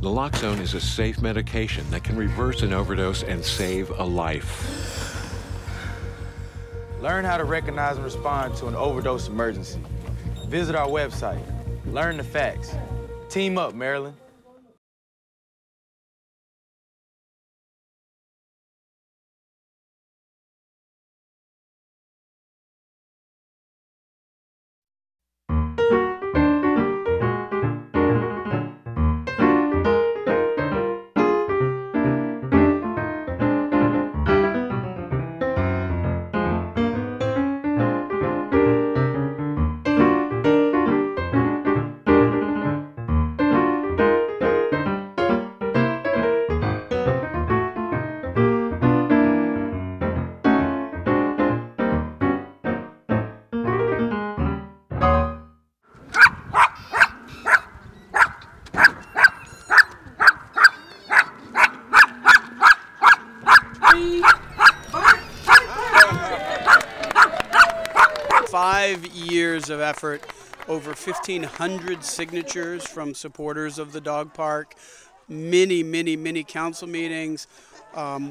Naloxone is a safe medication that can reverse an overdose and save a life. Learn how to recognize and respond to an overdose emergency. Visit our website. Learn the facts. Team up, Maryland. Years of effort, over 1,500 signatures from supporters of the dog park, many council meetings.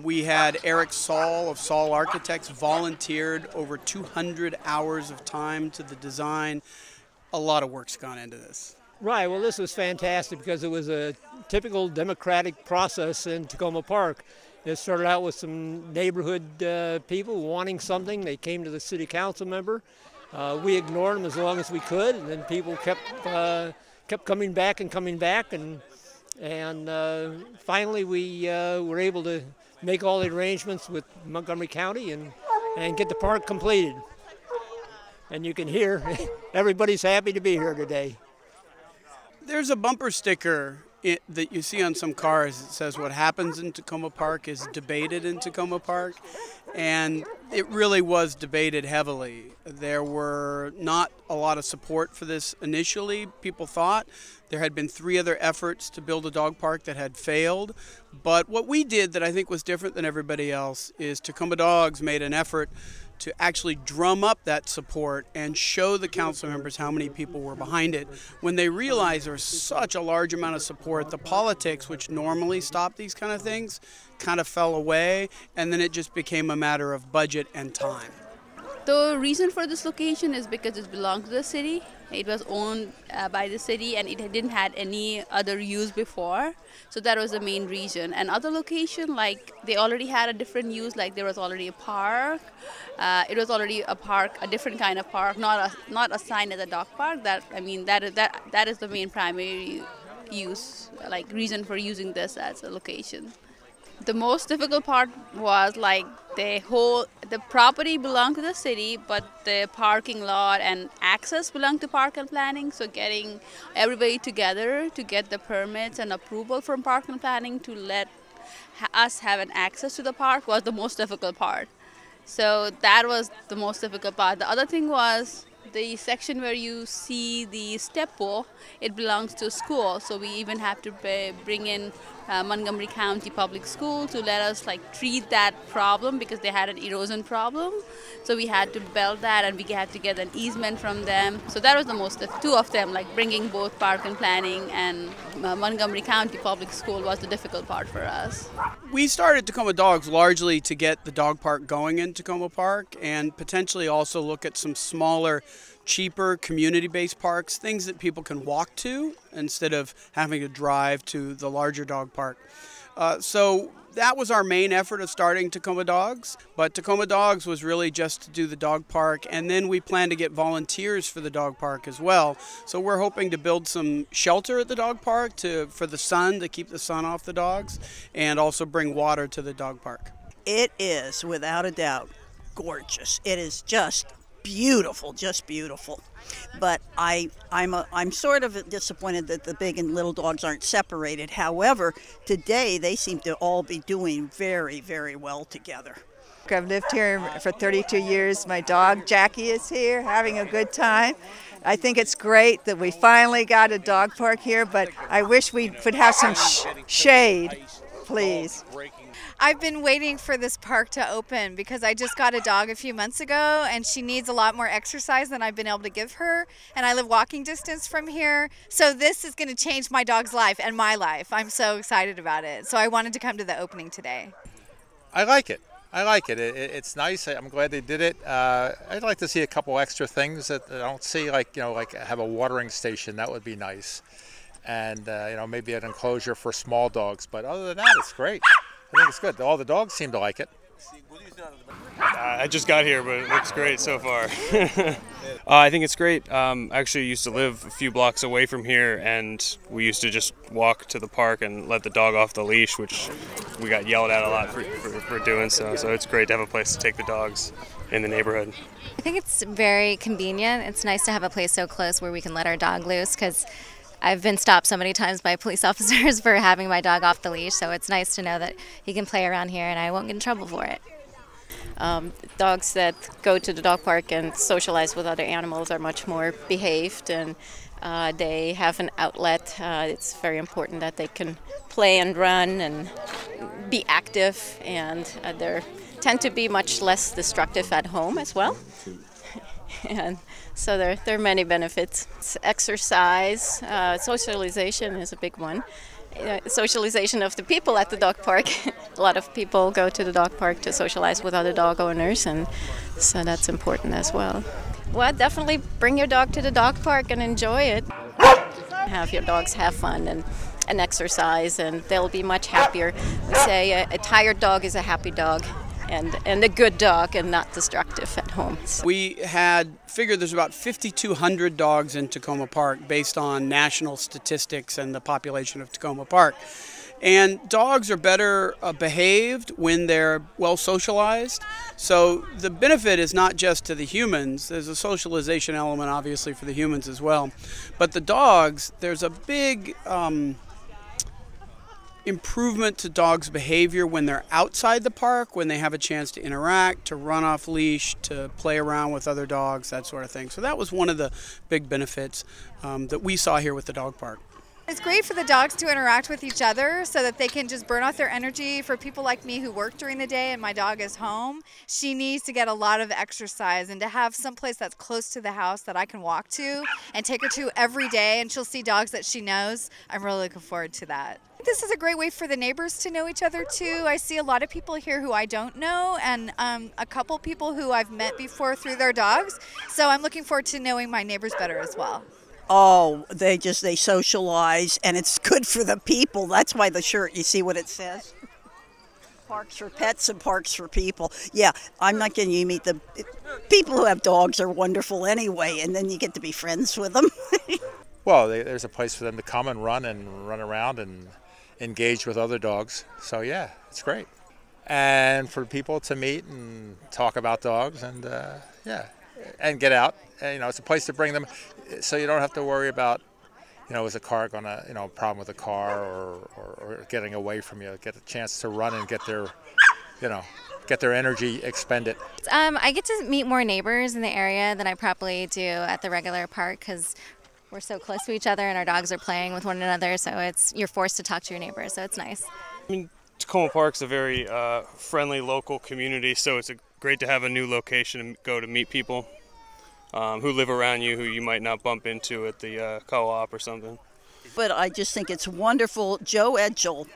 We had Eric Saul of Saul Architects volunteered over 200 hours of time to the design. A lot of work's gone into this. Right, well, this was fantastic because it was a typical democratic process in Takoma Park. It started out with some neighborhood people wanting something. They came to the city council member. We ignored them as long as we could, and then people kept coming back, and finally we were able to make all the arrangements with Montgomery County and get the park completed. And you can hear everybody's happy to be here today. There's a bumper sticker that you see on some cars that says what happens in Takoma Park is debated in Takoma Park, and it really was debated heavily. There were not a lot of support for this initially, people thought. There had been 3 other efforts to build a dog park that had failed, but what we did that I think was different than everybody else is Takoma Dogs made an effort to actually drum up that support and show the council members how many people were behind it. When they realized there was such a large amount of support, the politics, which normally stop these kind of things, kind of fell away, and then it just became a matter of budget and time. The reason for this location is because it belonged to the city. It was owned by the city and it didn't have any other use before. So that was the main reason. And other location, like they already had a different use, like there was already a park. It was already a park, a different kind of park, not assigned as a dog park. That is the main primary use, like reason for using this as a location. The most difficult part was like the property belonged to the city, but the parking lot and access belonged to Park and Planning. So getting everybody together to get the permits and approval from Park and Planning to let us have an access to the park was the most difficult part. So that was the most difficult part. The other thing was the section where you see the step pool, it belongs to school. So we even have to bring in Montgomery County Public School to let us treat that problem because they had an erosion problem. So we had to build that and we had to get an easement from them. So that was the most, 2 of them, bringing both Park and Planning and Montgomery County Public School was the difficult part for us. We started Takoma Dogs largely to get the dog park going in Takoma Park and potentially also look at some smaller, cheaper community-based parks, things that people can walk to instead of having to drive to the larger dog park. So that was our main effort of starting Takoma Dogs, but Takoma Dogs was really just to do the dog park, and then we plan to get volunteers for the dog park as well. So we're hoping to build some shelter at the dog park for the sun, to keep the sun off the dogs, and also bring water to the dog park. It is, without a doubt, gorgeous. It is just beautiful, just beautiful. But I'm sort of disappointed that the big and little dogs aren't separated. However, today they seem to all be doing very, very well together. I've lived here for 32 years. My dog Jackie is here having a good time. I think it's great that we finally got a dog park here, but I wish we could have some shade, please. I've been waiting for this park to open because I just got a dog a few months ago and she needs a lot more exercise than I've been able to give her. And I live walking distance from here. So this is going to change my dog's life and my life. I'm so excited about it. So I wanted to come to the opening today. I like it. It's nice. I'm glad they did it. I'd like to see a couple extra things that I don't see, like have a watering station. That would be nice. And maybe an enclosure for small dogs. But other than that, it's great. I think it's good. All the dogs seem to like it. I just got here, but it looks great so far. I think it's great. I actually used to live a few blocks away from here, and we used to just walk to the park and let the dog off the leash, which we got yelled at a lot for doing so. So it's great to have a place to take the dogs in the neighborhood. I think it's very convenient. It's nice to have a place so close where we can let our dog loose, because I've been stopped so many times by police officers for having my dog off the leash, so it's nice to know that he can play around here and I won't get in trouble for it. Dogs that go to the dog park and socialize with other animals are much more behaved, and they have an outlet. It's very important that they can play and run and be active, and they tend to be much less destructive at home as well. And so there are many benefits. Exercise, socialization is a big one. Socialization of the people at the dog park. A lot of people go to the dog park to socialize with other dog owners, and so that's important as well. Well, definitely bring your dog to the dog park and enjoy it. Have your dogs have fun and exercise, and they'll be much happier. We say a tired dog is a happy dog. And a good dog and not destructive at home. We had figured there's about 5,200 dogs in Takoma Park based on national statistics and the population of Takoma Park. And dogs are better behaved when they're well socialized. So the benefit is not just to the humans. There's a socialization element obviously for the humans as well. But the dogs, there's a big improvement to dogs' behavior when they're outside the park, when they have a chance to interact, to run off leash, to play around with other dogs, that sort of thing. So that was one of the big benefits that we saw here with the dog park. It's great for the dogs to interact with each other so that they can just burn off their energy. For people like me who work during the day and my dog is home, she needs to get a lot of exercise, and to have someplace that's close to the house that I can walk to and take her to every day, and she'll see dogs that she knows. I'm really looking forward to that. This is a great way for the neighbors to know each other too. I see a lot of people here who I don't know, and a couple people who I've met before through their dogs. So I'm looking forward to knowing my neighbors better as well. Oh, they socialize, and it's good for the people. That's why the shirt, you see what it says? Parks for pets and parks for people. Yeah, I'm not kidding you. Meet the people who have dogs are wonderful anyway, and then you get to be friends with them. Well, there's a place for them to come and run around and engage with other dogs. So yeah, it's great. And for people to meet and talk about dogs, and and get out. And, it's a place to bring them, so you don't have to worry about, is a car going to, problem with a car or getting away from you. Get a chance to run and get their energy expended. I get to meet more neighbors in the area than I probably do at the regular park, because we're so close to each other and our dogs are playing with one another, so you're forced to talk to your neighbors, so it's nice. I mean, Takoma Park's a very friendly local community, so it's great to have a new location and go to meet people who live around you, who you might not bump into at the co-op or something. But I just think it's wonderful. Joe Edgell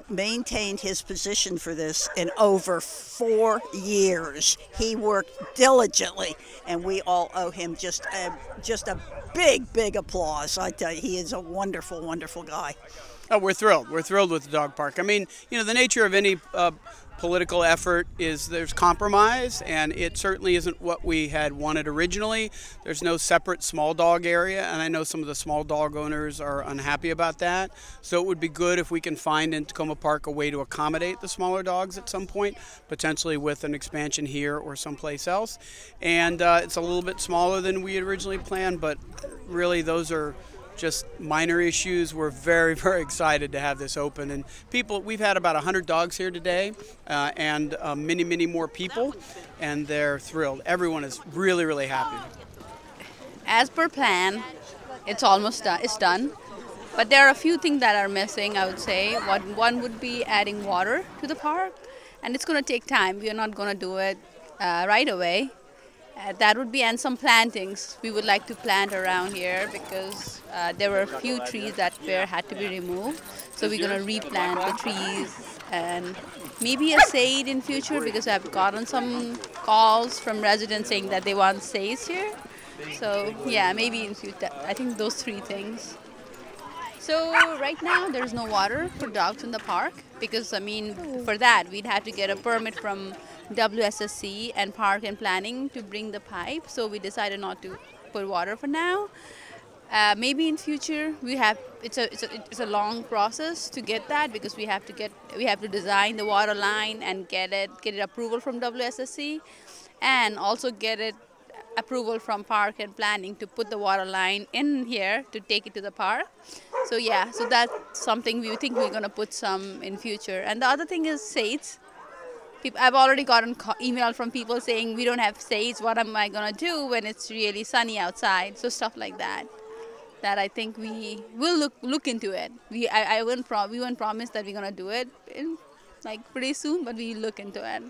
maintained his position for this in over 4 years. He worked diligently, and we all owe him just a big applause. I tell you, he is a wonderful, wonderful guy. Oh, we're thrilled. We're thrilled with the dog park. I mean, the nature of any political effort is there's compromise, and it certainly isn't what we had wanted originally. There's no separate small dog area, and I know some of the small dog owners are unhappy about that. So it would be good if we can find in Takoma Park a way to accommodate the smaller dogs at some point, potentially with an expansion here or someplace else. And it's a little bit smaller than we had originally planned, but really those are just minor issues. We're very, very excited to have this open. And we've had about 100 dogs here today, and many, many more people, and they're thrilled. Everyone is really, really happy. As per plan, it's almost done. It's done. But there are a few things that are missing, I would say. One would be adding water to the park, and it's going to take time. We are not going to do it right away. That would be, and some plantings. We would like to plant around here because there were a few trees that had to be removed. So we're going to replant the trees and maybe a shade in future because I've gotten some calls from residents saying that they want shades here. So yeah, maybe in future. I think those three things. So right now there's no water for dogs in the park because, I mean, for that we'd have to get a permit from WSSC and Park and Planning to bring the pipe. So we decided not to put water for now. Maybe in future it's a long process to get that because we have to design the water line and get it approval from WSSC and also get it approval from Park and Planning to put the water line in here to take it to the park. So yeah, so that's something we think we're going to put some in future. And the other thing is shades. I've already gotten email from people saying we don't have shades. What am I going to do when it's really sunny outside? So stuff like that. That I think we will look into it. We won't promise that we're going to do it in, like, pretty soon, but we look into it.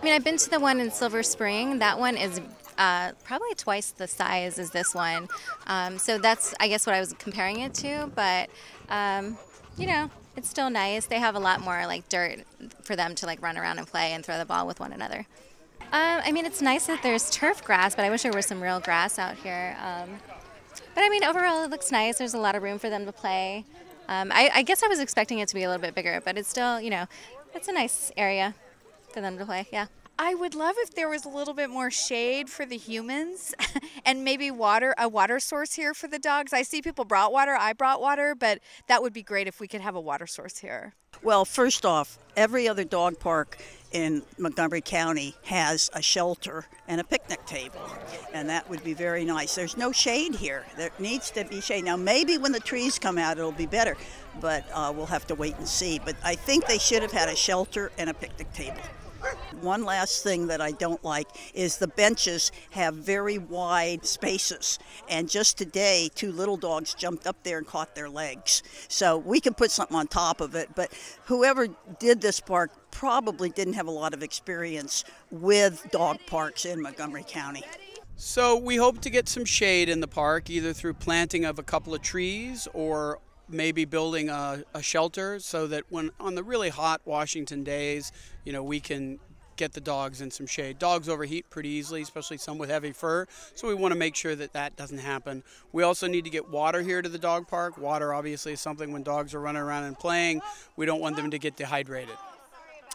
I mean, I've been to the one in Silver Spring. That one is probably twice the size as this one. So that's, I guess, what I was comparing it to. But, you know, it's still nice. They have a lot more, like, dirt for them to, like, run around and play and throw the ball with one another. I mean, it's nice that there's turf grass, but I wish there was some real grass out here. But, I mean, overall, it looks nice. There's a lot of room for them to play. I guess I was expecting it to be a little bit bigger, but it's still, you know, it's a nice area for them to play, yeah. I would love if there was a little bit more shade for the humans and maybe a water source here for the dogs. I see people brought water, I brought water, but that would be great if we could have a water source here. Well, first off, every other dog park in Montgomery County has a shelter and a picnic table, and that would be very nice. There's no shade here. There needs to be shade. Now, maybe when the trees come out, it'll be better, but we'll have to wait and see. But I think they should have had a shelter and a picnic table. One last thing that I don't like is the benches have very wide spaces, and just today 2 little dogs jumped up there and caught their legs. So we can put something on top of it, but whoever did this park probably didn't have a lot of experience with dog parks in Montgomery County. So we hope to get some shade in the park, either through planting of a couple of trees or maybe building a shelter so that when on the really hot Washington days, you know, we can get the dogs in some shade. Dogs overheat pretty easily, especially some with heavy fur, so we want to make sure that that doesn't happen. We also need to get water here to the dog park. Water obviously is something when dogs are running around and playing, we don't want them to get dehydrated.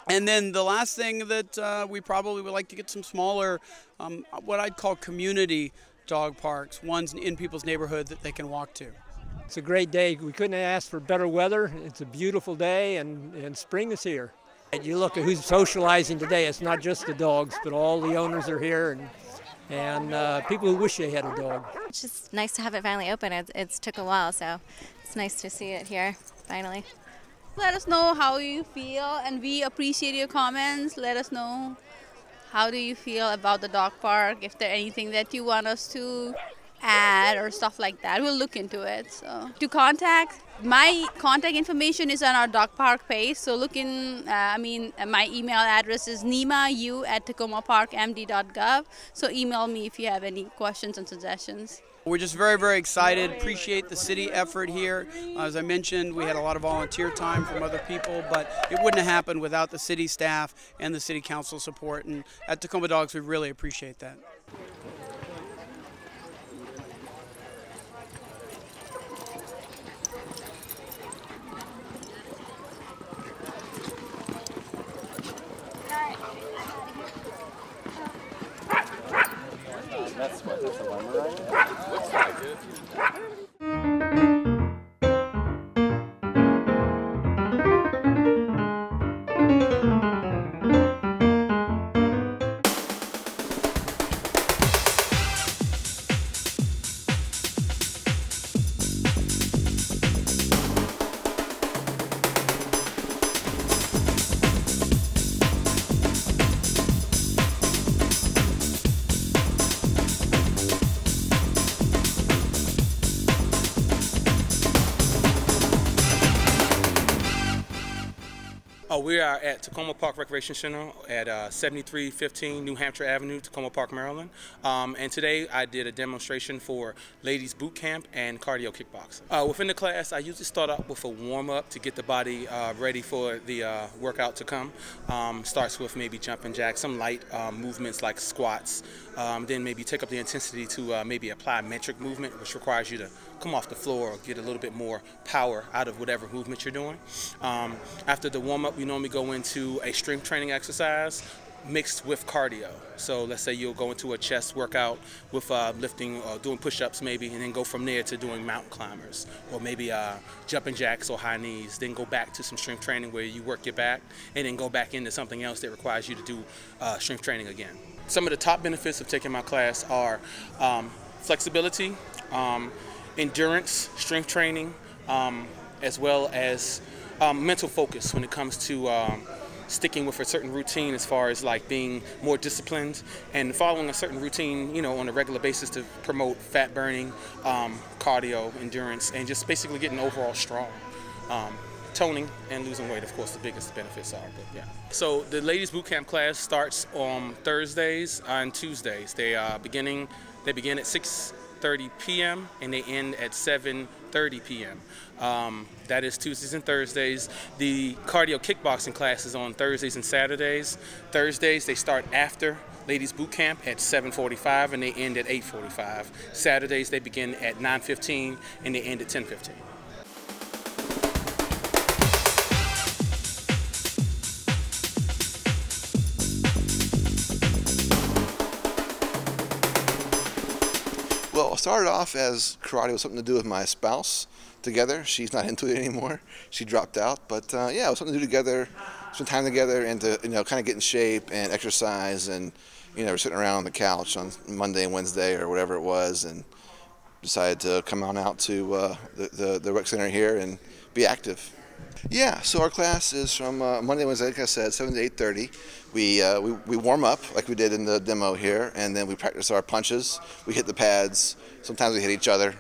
And then the last thing that we probably would like to get some smaller, what I'd call community dog parks, ones in people's neighborhood that they can walk to. It's a great day. We couldn't have asked for better weather. It's a beautiful day, and spring is here. And you look at who's socializing today. It's not just the dogs, but all the owners are here, and people who wish they had a dog. It's just nice to have it finally open. It's took a while, so it's nice to see it here finally. Let us know how you feel, and we appreciate your comments. Let us know how do you feel about the dog park, if there's anything that you want us to add or stuff like that. We'll look into it. So to contact, my contact information is on our dog park page, so look in, my email address is nimau@tacomaparkmd.gov, so email me if you have any questions and suggestions. We're just very, very excited, appreciate the city effort here. As I mentioned, we had a lot of volunteer time from other people, but it wouldn't have happened without the city staff and the city council support, and at Takoma Dogs we really appreciate that. That's a lemon right? Looks like it. We are at Takoma Park Recreation Center at 7315 New Hampshire Avenue, Takoma Park, Maryland. And today I did a demonstration for ladies boot camp and cardio kickboxing. Within the class, I usually start out with a warm-up to get the body ready for the workout to come. Starts with maybe jumping jacks, some light movements like squats. Then maybe take up the intensity to maybe apply metric movement, which requires you to come off the floor or get a little bit more power out of whatever movement you're doing. After the warm-up, we normally go into a strength training exercise mixed with cardio. So let's say you'll go into a chest workout with lifting or doing push-ups maybe, and then go from there to doing mountain climbers or maybe jumping jacks or high knees. Then go back to some strength training where you work your back, and then go back into something else that requires you to do strength training again. Some of the top benefits of taking my class are flexibility, endurance, strength training, as well as mental focus when it comes to sticking with a certain routine, as far as like being more disciplined and following a certain routine, you know, on a regular basis to promote fat burning, cardio, endurance, and just basically getting overall strong. Toning and losing weight, of course, the biggest benefits are, but yeah. So the ladies boot camp class starts on Thursdays and Tuesdays. They begin at 6:30 p.m. and they end at 7:30 p.m. That is Tuesdays and Thursdays. The cardio kickboxing class is on Thursdays and Saturdays. Thursdays they start after ladies boot camp at 7:45 and they end at 8:45. Saturdays they begin at 9:15 and they end at 10:15. Well, it started off as karate was something to do with my spouse together. She's not into it anymore. She dropped out. But yeah, it was something to do together, spend time together, and to kind of get in shape and exercise. And we're sitting around on the couch on Monday and Wednesday or whatever it was, and decided to come on out to the rec center here and be active. Yeah, so our class is from Monday, Wednesday, like I said, 7 to 8:30. We warm up like we did in the demo here, and then we practice our punches. We hit the pads. Sometimes we hit each other.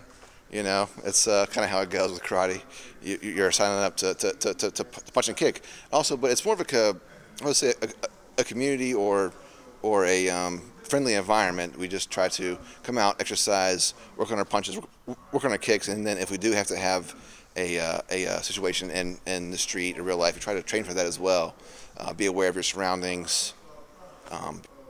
It's kind of how it goes with karate. You're signing up to punch and kick. Also, but it's more of a community or a friendly environment. We just try to come out, exercise, work on our punches, work on our kicks, and then if we do have to have a situation in the street or real life, we try to train for that as well. Be aware of your surroundings.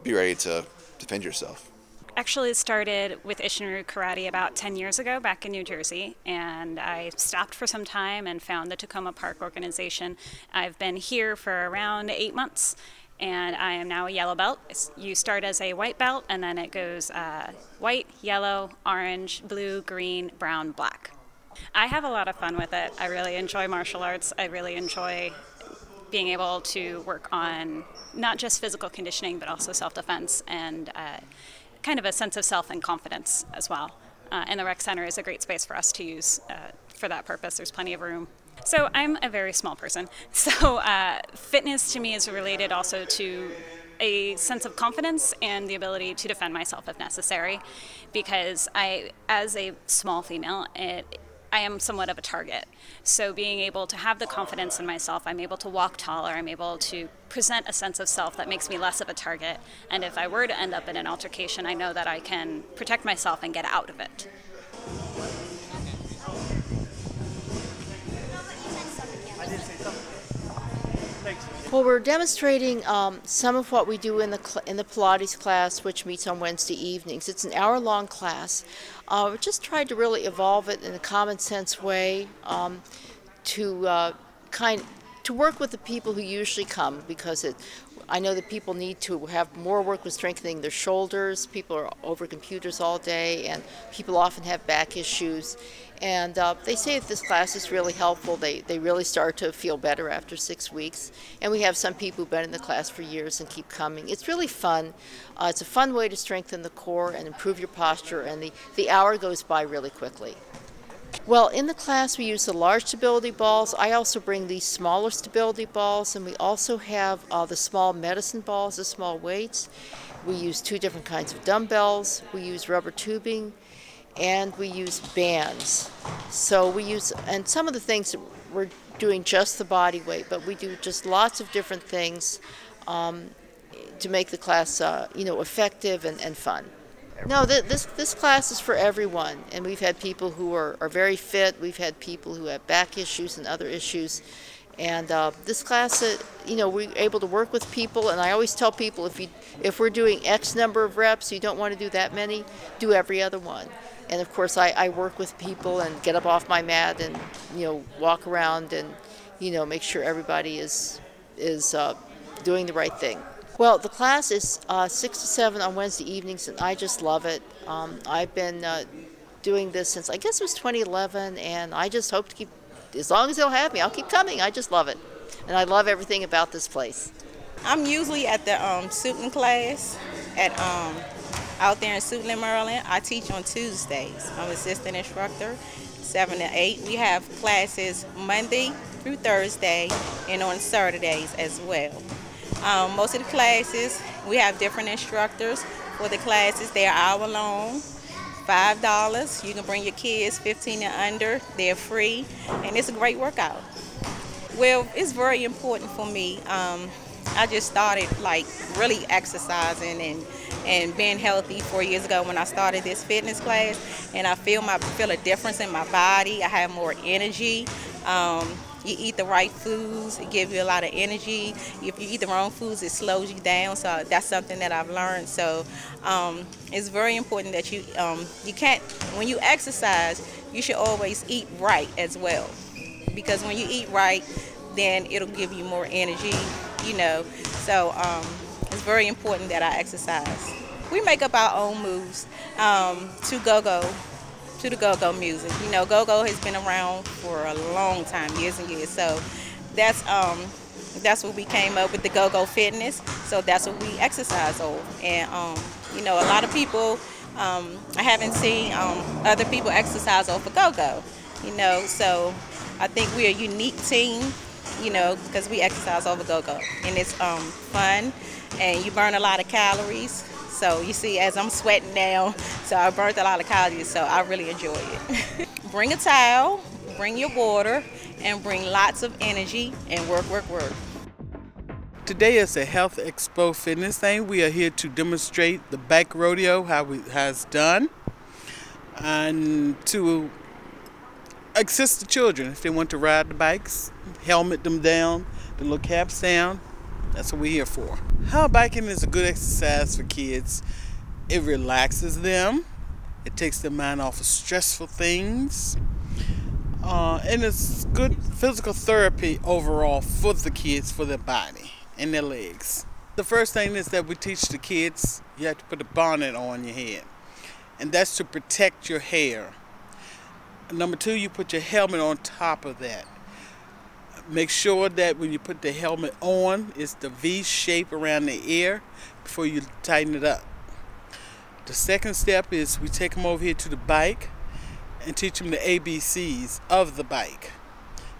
Be ready to defend yourself. Actually, it started with Ishinryu Karate about 10 years ago back in New Jersey, and I stopped for some time and found the Takoma Park organization. I've been here for around 8 months, and I am now a yellow belt. You start as a white belt, and then it goes white, yellow, orange, blue, green, brown, black. I have a lot of fun with it. I really enjoy martial arts. I really enjoy being able to work on not just physical conditioning, but also self-defense and kind of a sense of self and confidence as well. And the rec center is a great space for us to use for that purpose. There's plenty of room. So I'm a very small person. So fitness to me is related also to a sense of confidence and the ability to defend myself if necessary, because as a small female, I am somewhat of a target. So being able to have the confidence in myself, I'm able to walk taller, I'm able to present a sense of self that makes me less of a target. And if I were to end up in an altercation, I know that I can protect myself and get out of it. Well, we're demonstrating some of what we do in the Pilates class, which meets on Wednesday evenings. It's an hour-long class. We just tried to really evolve it in a common sense way to work with the people who usually come, because I know that people need to have more work with strengthening their shoulders. People are over computers all day, and people often have back issues. And they say that this class is really helpful. They really start to feel better after 6 weeks. And we have some people who've been in the class for years and keep coming. It's really fun. It's a fun way to strengthen the core and improve your posture, and the hour goes by really quickly. Well, in the class we use the large stability balls. I also bring these smaller stability balls, and we also have the small medicine balls, the small weights. We use 2 different kinds of dumbbells. We use rubber tubing, and we use bands. So we use, and some of the things we're doing just the body weight, but we do just lots of different things to make the class, effective and fun. No, this class is for everyone, and we've had people who are very fit. We've had people who have back issues and other issues, and this class, we're able to work with people. And I always tell people, if we're doing X number of reps, you don't want to do that many, do every other one. And of course, I work with people and get up off my mat and walk around and make sure everybody is doing the right thing. Well, the class is 6 to 7 on Wednesday evenings, and I just love it. I've been doing this since, I guess it was 2011, and I just hope to keep, as long as they'll have me, I'll keep coming. I just love it. And I love everything about this place. I'm usually at the Suitland class out there in Suitland, Maryland. I teach on Tuesdays. I'm assistant instructor, 7 to 8. We have classes Monday through Thursday and on Saturdays as well. Most of the classes, we have different instructors for the classes. They're hour long, $5. You can bring your kids 15 and under. They're free, and it's a great workout. Well, it's very important for me. I just started really exercising and being healthy 4 years ago when I started this fitness class, and I feel a difference in my body. I have more energy. You eat the right foods, it gives you a lot of energy. If you eat the wrong foods, it slows you down. So that's something that I've learned. So it's very important that you can't, when you exercise, you should always eat right as well. Because when you eat right, then it'll give you more energy, So it's very important that I exercise. We make up our own moves to the go-go music. Go-go has been around for a long time, years and years. So that's what we came up with, the go-go fitness. So that's what we exercise over. And a lot of people, I haven't seen other people exercise over go-go. So I think we're a unique team, because we exercise over go-go, and it's fun, and you burn a lot of calories. So you see, as I'm sweating now, so I burnt a lot of calories, so I really enjoy it. Bring a towel, bring your water, and bring lots of energy, and work, work, work. Today is a Health Expo fitness thing. We are here to demonstrate the bike rodeo, how it has done, and to assist the children if they want to ride the bikes, helmet them down, the little caps down. That's what we're here for. How biking is a good exercise for kids. It relaxes them. It takes their mind off of stressful things. And it's good physical therapy overall for the kids, for their body and their legs. The first thing is that we teach the kids, you have to put a bonnet on your head. And that's to protect your hair. Number 2, you put your helmet on top of that. Make sure that when you put the helmet on, it's the V shape around the ear before you tighten it up. The second step is we take them over here to the bike and teach them the ABCs of the bike.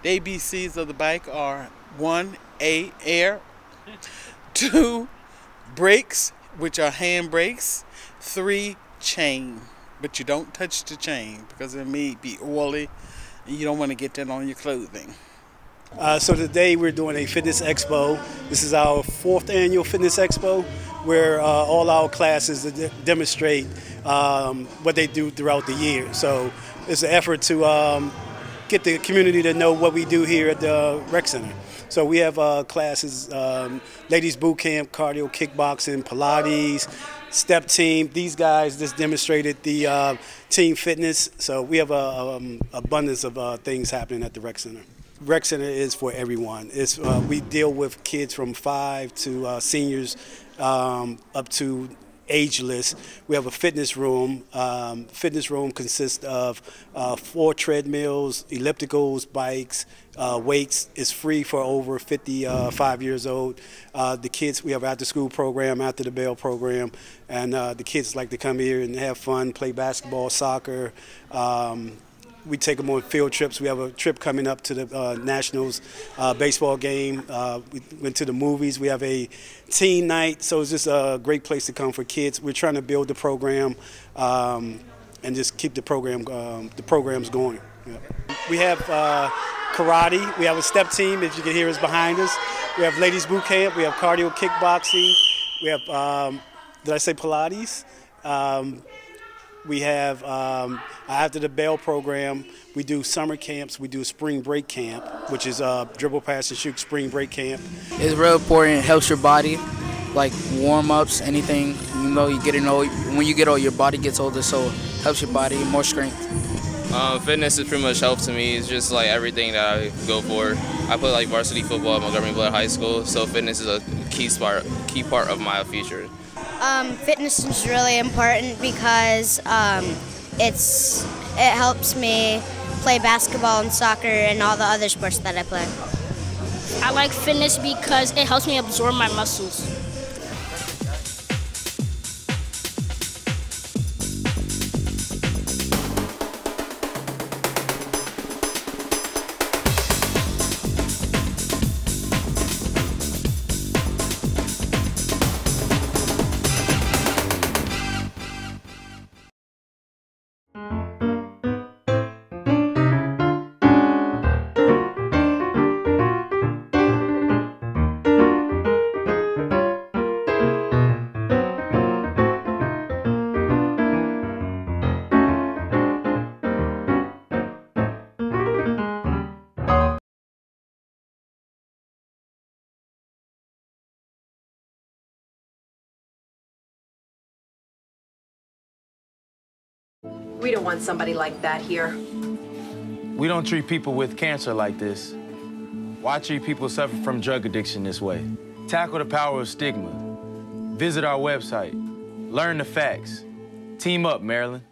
The ABCs of the bike are 1, A, air, 2, brakes, which are hand brakes, 3, chain. But you don't touch the chain because it may be oily and you don't want to get that on your clothing. So today we're doing a Fitness Expo. This is our 4th annual Fitness Expo, where all our classes demonstrate what they do throughout the year. So it's an effort to get the community to know what we do here at the rec center. So we have classes, ladies boot camp, cardio, kickboxing, Pilates, step team. These guys just demonstrated the team fitness. So we have an abundance of things happening at the rec center. Rec center is for everyone. We deal with kids from 5 to seniors up to ageless. We have a fitness room. Fitness room consists of 4 treadmills, ellipticals, bikes, weights. Is free for over 55 years old. The kids, we have after school program, after the bell program, and the kids like to come here and have fun, play basketball, soccer. We take them on field trips. We have a trip coming up to the Nationals baseball game. We went to the movies. We have a teen night, so it's just a great place to come for kids. We're trying to build the program and just keep the programs going. Yeah. We have karate. We have a step team, as you can hear, is behind us. We have ladies boot camp. We have cardio kickboxing. We have, did I say Pilates? We have, after the Bell program, we do summer camps. We do a spring break camp, which is dribble, pass, and shoot spring break camp. It's real important. It helps your body, like warm-ups, anything. You know, you get old. When you get old, your body gets older, so it helps your body, more strength. Fitness is pretty much health to me. It's just like everything that I go for. I play like varsity football at Montgomery Blair High School, so fitness is a key part of my future. Fitness is really important because it helps me play basketball and soccer and all the other sports that I play. I like fitness because it helps me absorb my muscles. We don't want somebody like that here. We don't treat people with cancer like this. Why treat people suffering from drug addiction this way? Tackle the power of stigma. Visit our website. Learn the facts. Team up, Maryland.